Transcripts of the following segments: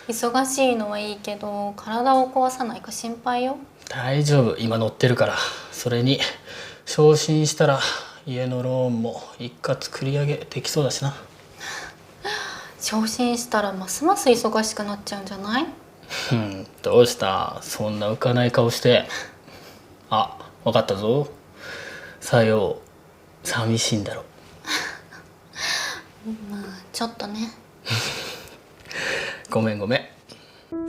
忙しいのはいいけど、体を壊さないか心配よ。大丈夫、今乗ってるから。それに昇進したら家のローンも一括繰り上げできそうだしな。昇進したらますます忙しくなっちゃうんじゃない？どうした、そんな浮かない顔して。あ、分かったぞ。さよう、寂しいんだろ。まあちょっとね。ごめんごめん。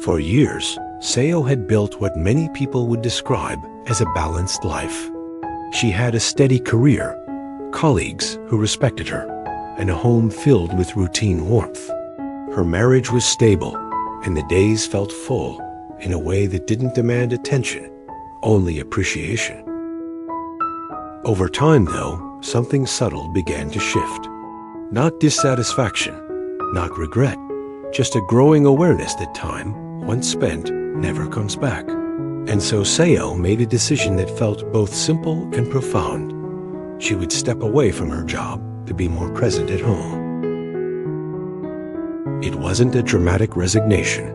For years, Seo had built what many people would describe as a balanced life. She had a steady career, colleagues who respected her, and a home filled with routine warmth. Her marriage was stable, and the days felt full in a way that didn't demand attention, only appreciation. Over time, though, something subtle began to shift. Not dissatisfaction, not regret, just a growing awareness that time, once spent, never comes back. And so Seo made a decision that felt both simple and profound. She would step away from her job to be more present at home. It wasn't a dramatic resignation.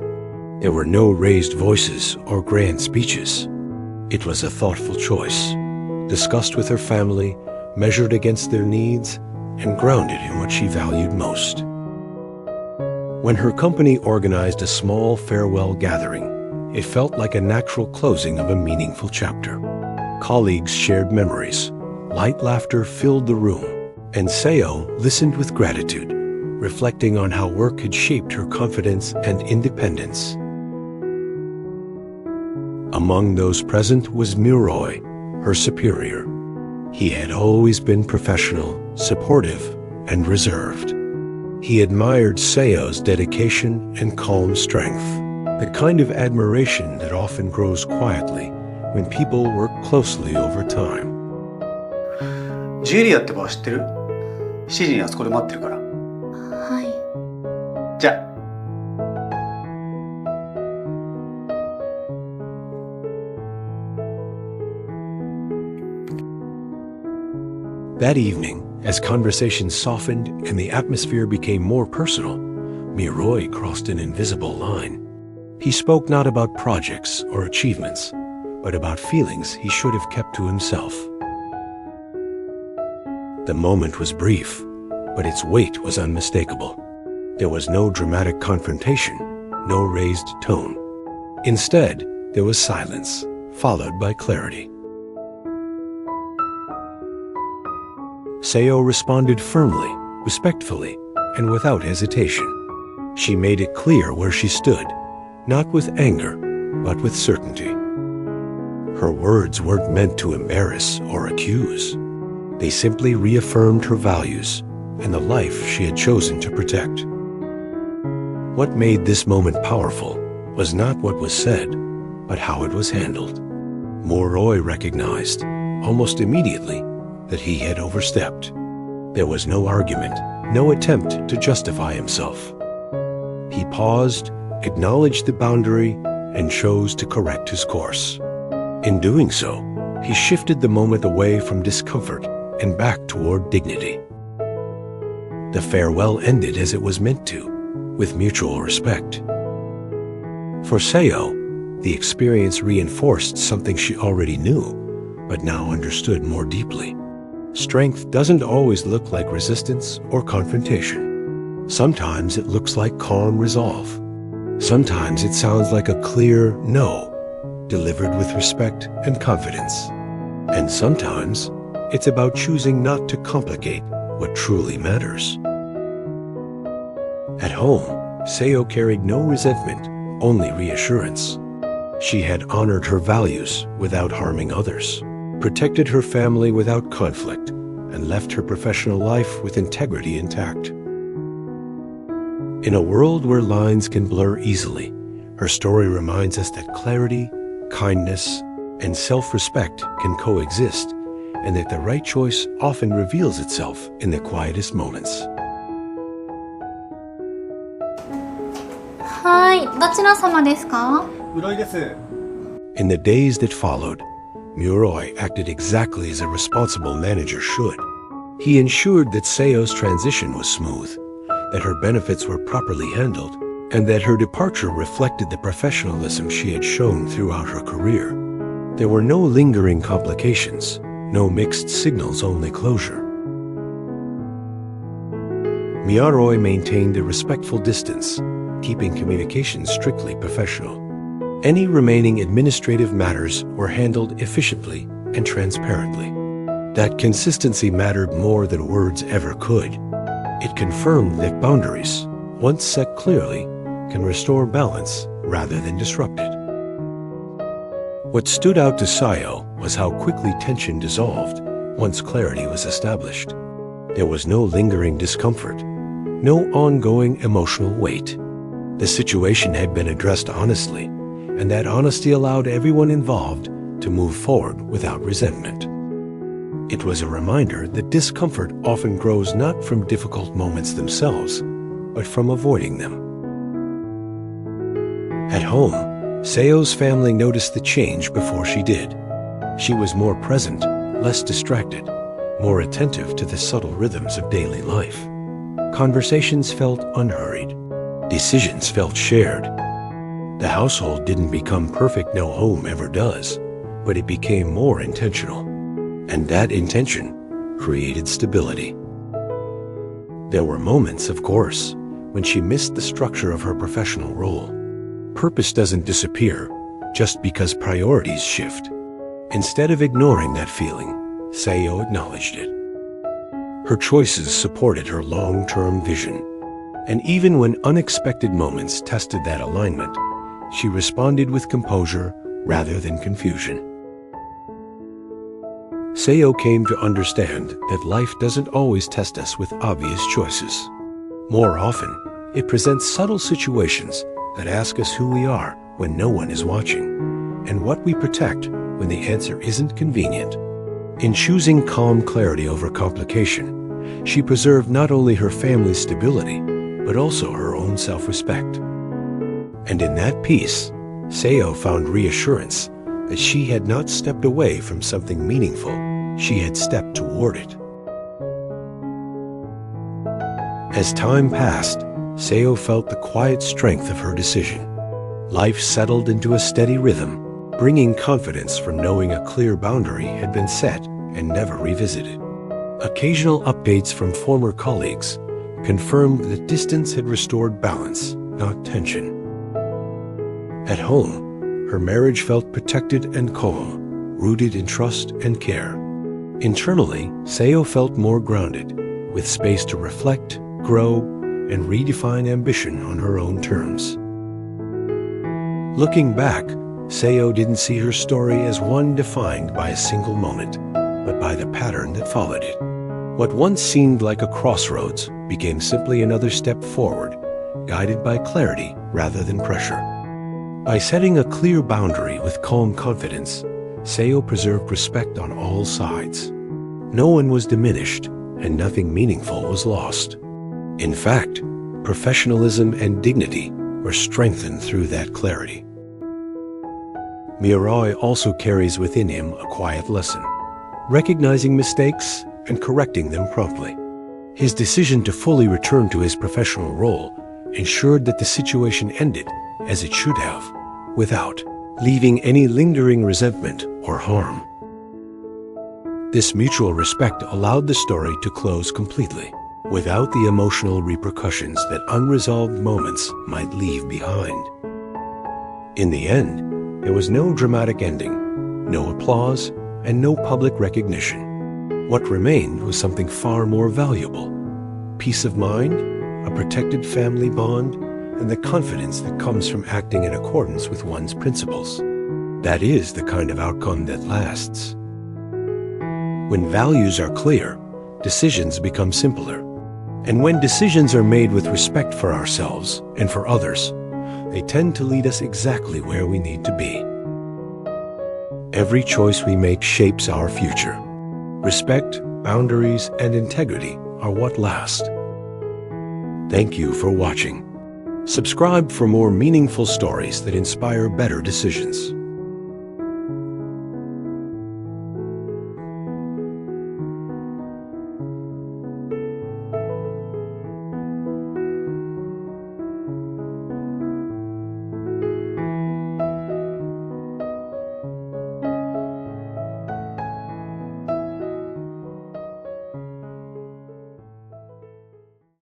There were no raised voices or grand speeches. It was a thoughtful choice, discussed with her family, measured against their needs, and grounded in what she valued most. When her company organized a small farewell gathering, it felt like a natural closing of a meaningful chapter. Colleagues shared memories, light laughter filled the room, and Seo listened with gratitude, reflecting on how work had shaped her confidence and independence. Among those present was Miroi, her superior. He had always been professional, supportive, and reserved. He admired Seo's dedication and calm strength, the kind of admiration that often grows quietly when people work closely over time. ジュリアってバー知ってる？7時にあそこで待ってるから。はい。じゃあ。That evening, as conversations softened and the atmosphere became more personal, Miroi crossed an invisible line. He spoke not about projects or achievements, but about feelings he should have kept to himself. The moment was brief, but its weight was unmistakable. There was no dramatic confrontation, no raised tone. Instead, there was silence, followed by clarity. Seo responded firmly, respectfully, and without hesitation. She made it clear where she stood, not with anger, but with certainty. Her words weren't meant to embarrass or accuse. They simply reaffirmed her values and the life she had chosen to protect. What made this moment powerful was not what was said, but how it was handled. Moroi recognized, almost immediately, that he had overstepped. There was no argument, no attempt to justify himself. He paused, acknowledged the boundary, and chose to correct his course. In doing so, he shifted the moment away from discomfort and back toward dignity. The farewell ended as it was meant to, with mutual respect. For Seo, the experience reinforced something she already knew, but now understood more deeply. Strength doesn't always look like resistance or confrontation. Sometimes it looks like calm resolve. Sometimes it sounds like a clear no, delivered with respect and confidence. And sometimes it's about choosing not to complicate what truly matters. At home, Seo carried no resentment, only reassurance. She had honored her values without harming others, protected her family without conflict, and left her professional life with integrity intact. In a world where lines can blur easily, her story reminds us that clarity, kindness, and self-respect can coexist, and that the right choice often reveals itself in the quietest moments. はい、どちら様ですか？室井です。In the days that followed, Muroi acted exactly as a responsible manager should. He ensured that Seo's transition was smooth, that her benefits were properly handled, and that her departure reflected the professionalism she had shown throughout her career. There were no lingering complications, no mixed signals, only closure. Miyaroi maintained a respectful distance, keeping communications strictly professional. Any remaining administrative matters were handled efficiently and transparently. That consistency mattered more than words ever could. It confirmed that boundaries, once set clearly, can restore balance rather than disrupt it. What stood out to Sayo was how quickly tension dissolved once clarity was established. There was no lingering discomfort, no ongoing emotional weight. The situation had been addressed honestly, and that honesty allowed everyone involved to move forward without resentment. It was a reminder that discomfort often grows not from difficult moments themselves, but from avoiding them. At home, Sayo's family noticed the change before she did. She was more present, less distracted, more attentive to the subtle rhythms of daily life. Conversations felt unhurried. Decisions felt shared. The household didn't become perfect, no home ever does, but it became more intentional. And that intention created stability. There were moments, of course, when she missed the structure of her professional role. Purpose doesn't disappear just because priorities shift. Instead of ignoring that feeling, Sayo acknowledged it. Her choices supported her long-term vision, and even when unexpected moments tested that alignment, she responded with composure rather than confusion. Sayo came to understand that life doesn't always test us with obvious choices. More often, it presents subtle situations that ask us who we are when no one is watching, and what we protect when the answer isn't convenient. In choosing calm clarity over complication, she preserved not only her family's stability, but also her own self-respect. And in that peace, Sayo found reassurance that she had not stepped away from something meaningful, she had stepped toward it. As time passed, Sayo felt the quiet strength of her decision. Life settled into a steady rhythm, bringing confidence from knowing a clear boundary had been set and never revisited. Occasional updates from former colleagues confirmed that distance had restored balance, not tension. At home, her marriage felt protected and calm, rooted in trust and care. Internally, Sayo felt more grounded, with space to reflect, grow, and redefine ambition on her own terms. Looking back, Sayo didn't see her story as one defined by a single moment, but by the pattern that followed it. What once seemed like a crossroads became simply another step forward, guided by clarity rather than pressure. By setting a clear boundary with calm confidence, Sayo preserved respect on all sides. No one was diminished, and nothing meaningful was lost. In fact, professionalism and dignity were strengthened through that clarity. Miyaroi also carries within him a quiet lesson, recognizing mistakes and correcting them promptly. His decision to fully return to his professional role ensured that the situation ended as it should have, without leaving any lingering resentment or harm. This mutual respect allowed the story to close completely, without the emotional repercussions that unresolved moments might leave behind. In the end, there was no dramatic ending, no applause, and no public recognition. What remained was something far more valuable: peace of mind, a protected family bond, and the confidence that comes from acting in accordance with one's principles. That is the kind of outcome that lasts. When values are clear, decisions become simpler. And when decisions are made with respect for ourselves and for others, they tend to lead us exactly where we need to be. Every choice we make shapes our future. Respect, boundaries, and integrity are what last. Thank you for watching. Subscribe for more meaningful stories that inspire better decisions.